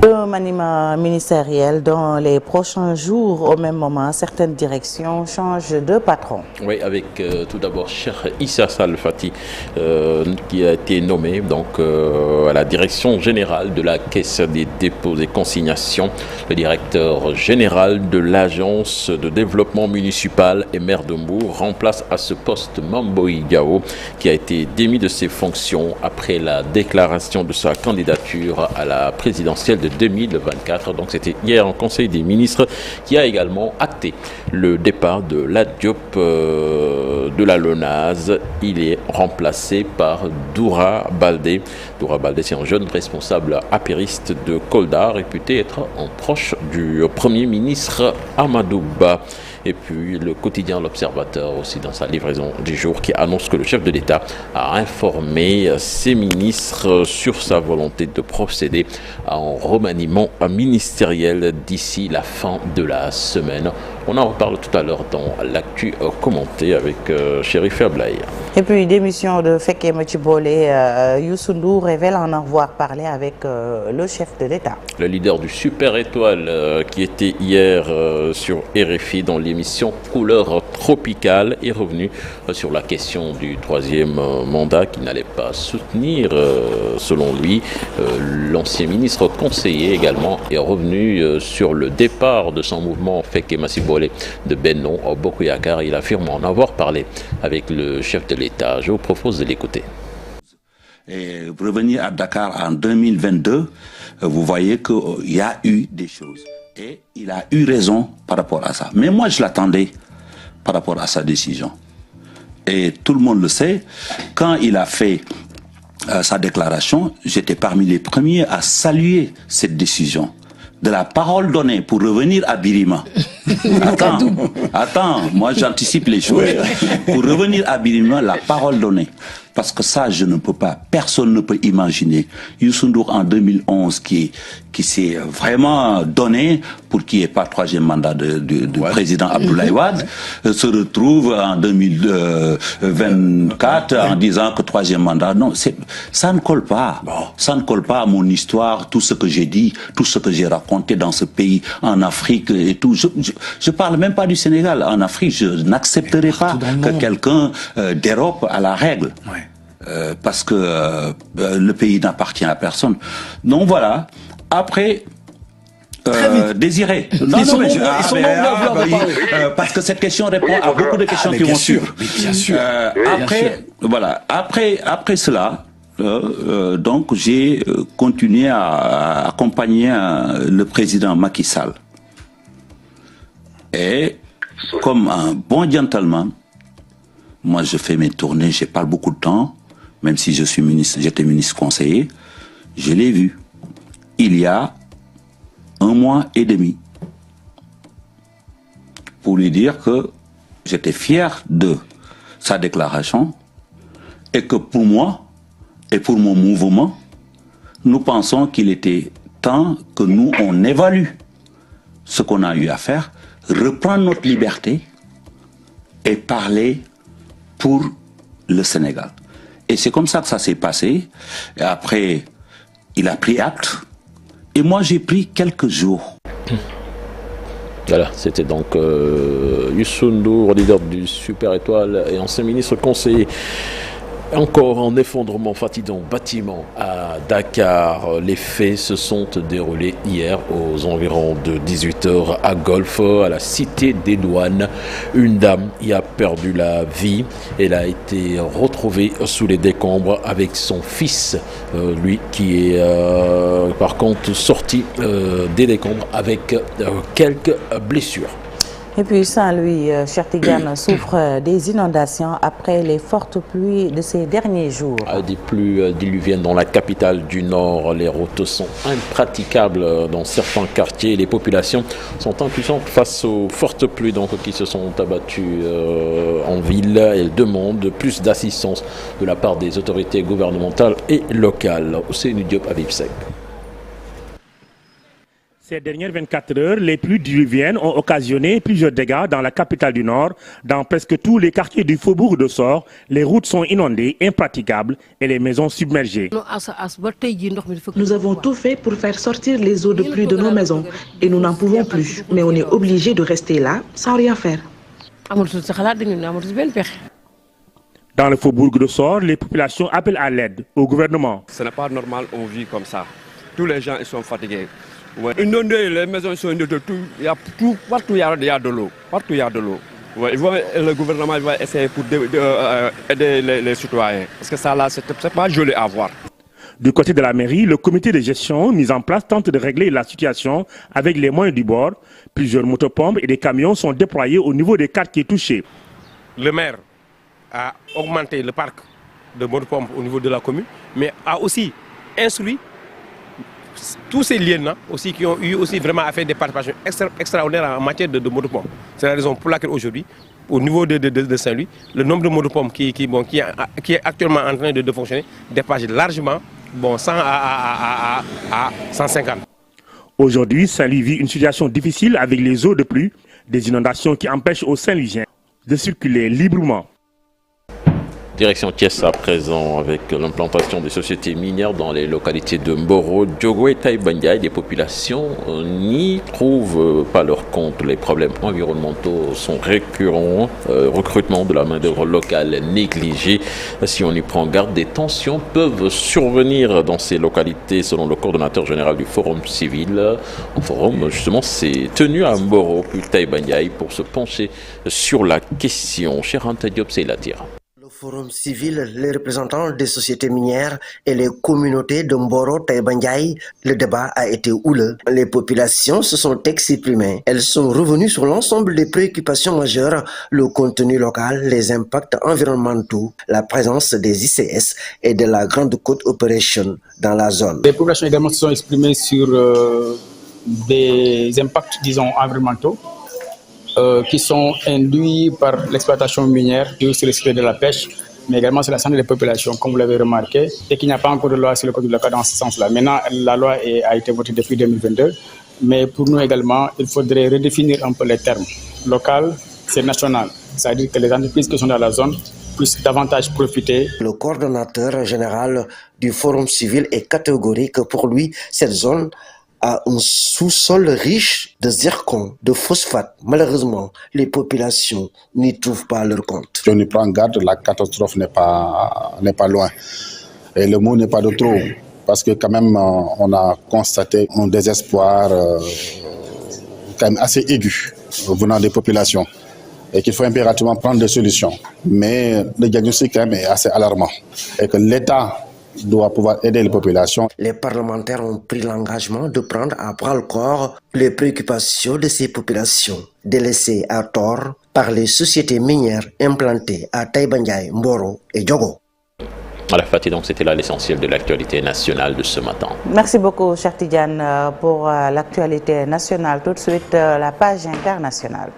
Le remaniement ministériel dans les prochains jours, au même moment, certaines directions changent de patron. Oui, avec tout d'abord Cheikh Issa Sall Fati qui a été nommé donc à la direction générale de la Caisse des dépôts et consignations. Le directeur général de l'agence de développement municipal et maire de Mbour remplace à ce poste Mamboy Gao qui a été démis de ses fonctions après la déclaration de sa candidature à la présidentielle de 2024. Donc c'était hier en Conseil des ministres qui a également acté le départ de Lat Diop de la LONASE. Il est remplacé par Doura Baldé. Doura Baldé, c'est un jeune responsable apériste de Kolda, réputé être un proche du Premier ministre Amadou Ba. Et puis le quotidien L'Observateur aussi dans sa livraison du jour qui annonce que le chef de l'État a informé ses ministres sur sa volonté de procéder à un remaniement ministériel d'ici la fin de la semaine. On en reparle tout à l'heure dans l'actu commentée avec Chérif Ablaye. Et puis démission de Feke Motshibole, Youssou Ndour révèle en avoir parlé avec le chef de l'État. Le leader du Super Étoile qui était hier sur RFI dans l'émission Couleur tropicale est revenu sur la question du troisième mandat qu'il n'allait pas soutenir. Selon lui, l'ancien ministre conseiller également est revenu sur le départ de son mouvement Feke Motshibole de Benno Bokk Yakaar. Il affirme en avoir parlé avec le chef de l'État. Je vous propose de l'écouter. Et revenir à Dakar en 2022, vous voyez qu'il y a eu des choses. Et il a eu raison par rapport à ça. Mais moi, je l'attendais par rapport à sa décision. Et tout le monde le sait, quand il a fait sa déclaration, j'étais parmi les premiers à saluer cette décision. De la parole donnée pour revenir à Birima. Attends, moi j'anticipe les choses. Pour revenir à Birima, la parole donnée. Parce que ça, je ne peux pas, personne ne peut imaginer. Youssou Ndour en 2011 qui s'est vraiment donné pour qu'il n'y ait pas troisième mandat du président Abdoulaye Wade, se retrouve en 2024 en disant que troisième mandat. Non, ça ne colle pas. Ça ne colle pas à mon histoire, tout ce que j'ai dit, tout ce que j'ai raconté dans ce pays, en Afrique et tout. Je parle même pas du Sénégal. En Afrique, je n'accepterai pas que quelqu'un dérobe à la règle. Parce que le pays n'appartient à personne. Donc voilà. Après, Désiré. Parce que cette question répond à beaucoup de questions qui vont suivre. Bien sûr. Voilà. Après cela, donc j'ai continué à accompagner le président Macky Sall. Et comme un bon gentleman, moi je fais mes tournées, j'ai pas beaucoup de temps. Même si j'étais ministre conseiller, je l'ai vu il y a 1 mois et demi pour lui dire que j'étais fier de sa déclaration et que pour moi et pour mon mouvement, nous pensons qu'il était temps que nous, on évalue ce qu'on a eu à faire, reprendre notre liberté et parler pour le Sénégal. Et c'est comme ça que ça s'est passé. Et après, il a pris acte. Et moi, j'ai pris quelques jours. Voilà, c'était donc Youssou Ndour, leader du Super Étoile et ancien ministre conseiller. Encore un effondrement fatigant bâtiment à Dakar. Les faits se sont déroulés hier aux environs de 18h à Golfe, à la cité des douanes. Une dame y a perdu la vie. Elle a été retrouvée sous les décombres avec son fils, lui qui est par contre sorti des décombres avec quelques blessures. Et puis Saint-Louis, Chertigan souffre des inondations après les fortes pluies de ces derniers jours. Des pluies diluviennes dans la capitale du Nord. Les routes sont impraticables dans certains quartiers. Les populations sont impuissantes face aux fortes pluies qui se sont abattues en ville. Elles demandent plus d'assistance de la part des autorités gouvernementales et locales. Ousseynou Diop, Habib Seck. Ces dernières 24 heures, les pluies diluviennes ont occasionné plusieurs dégâts dans la capitale du Nord. Dans presque tous les quartiers du faubourg de Sor, les routes sont inondées, impraticables et les maisons submergées. Nous avons tout fait pour faire sortir les eaux de pluie de nos maisons et nous n'en pouvons plus. Mais on est obligé de rester là sans rien faire. Dans le faubourg de Sor, les populations appellent à l'aide au gouvernement. Ce n'est pas normal, on vit comme ça. Tous les gens ils sont fatigués. Ouais. Inondés, les maisons sont inondées, il y a tout, partout il y a de l'eau. Partout il y a de l'eau. Ouais, le gouvernement va essayer pour aider les citoyens. Parce que ça là, c'est pas joli à voir. Du côté de la mairie, le comité de gestion mis en place tente de régler la situation avec les moyens du bord. Plusieurs motopompes et des camions sont déployés au niveau des quartiers touchés. Le maire a augmenté le parc de motopompes au niveau de la commune, mais a aussi instruit tous ces liens aussi qui ont eu aussi vraiment à faire des participations extraordinaires en matière de motopompes. C'est la raison pour laquelle aujourd'hui, au niveau de Saint-Louis, le nombre de motopompes qui est actuellement en train de fonctionner dépasse largement 100 à 150. Aujourd'hui, Saint-Louis vit une situation difficile avec les eaux de pluie, des inondations qui empêchent aux Saint-Louisiens de circuler librement. Direction Thiès à présent avec l'implantation des sociétés minières dans les localités de Mboro, Diogo et Taïbandiaï. Des populations n'y trouvent pas leur compte. Les problèmes environnementaux sont récurrents. Recrutement de la main-d'œuvre locale négligée. Si on y prend garde, des tensions peuvent survenir dans ces localités selon le coordonnateur général du Forum civil. Un forum justement s'est tenu à Mboro puis Taïbandiaï pour se pencher sur la question. Cher Anta Diop, c'est la tire. Forum civil, les représentants des sociétés minières et les communautés de Mboro, Taïbandiaï, le débat a été houleux. Les populations se sont exprimées. Elles sont revenues sur l'ensemble des préoccupations majeures, le contenu local, les impacts environnementaux, la présence des ICS et de la Grande Côte Operation dans la zone. Les populations également se sont exprimées sur des impacts, disons, environnementaux. Qui sont induits par l'exploitation minière, et aussi le secteur de la pêche, mais également sur la santé des populations, comme vous l'avez remarqué, et qu'il n'y a pas encore de loi sur le code du local dans ce sens-là. Maintenant, la loi a été votée depuis 2022, mais pour nous également, il faudrait redéfinir un peu les termes. Local, c'est national, c'est-à-dire que les entreprises qui sont dans la zone puissent davantage profiter. Le coordonnateur général du Forum civil est catégorique. Pour lui, cette zone a un sous-sol riche de zircon, de phosphate. Malheureusement, les populations n'y trouvent pas leur compte. Si on y prend garde, la catastrophe n'est pas loin. Et le mot n'est pas de trop, parce que quand même, on a constaté un désespoir quand même assez aigu venant des populations et qu'il faut impérativement prendre des solutions. Mais le diagnostic quand même est assez alarmant et que l'État doit pouvoir aider les populations. Les parlementaires ont pris l'engagement de prendre à bras-le-corps les préoccupations de ces populations, délaissées à tort par les sociétés minières implantées à Taïbandiaï, Mboro et Diogo. Voilà, Fatih, donc c'était là l'essentiel de l'actualité nationale de ce matin. Merci beaucoup, cher Tidiane, pour l'actualité nationale. Tout de suite, la page internationale.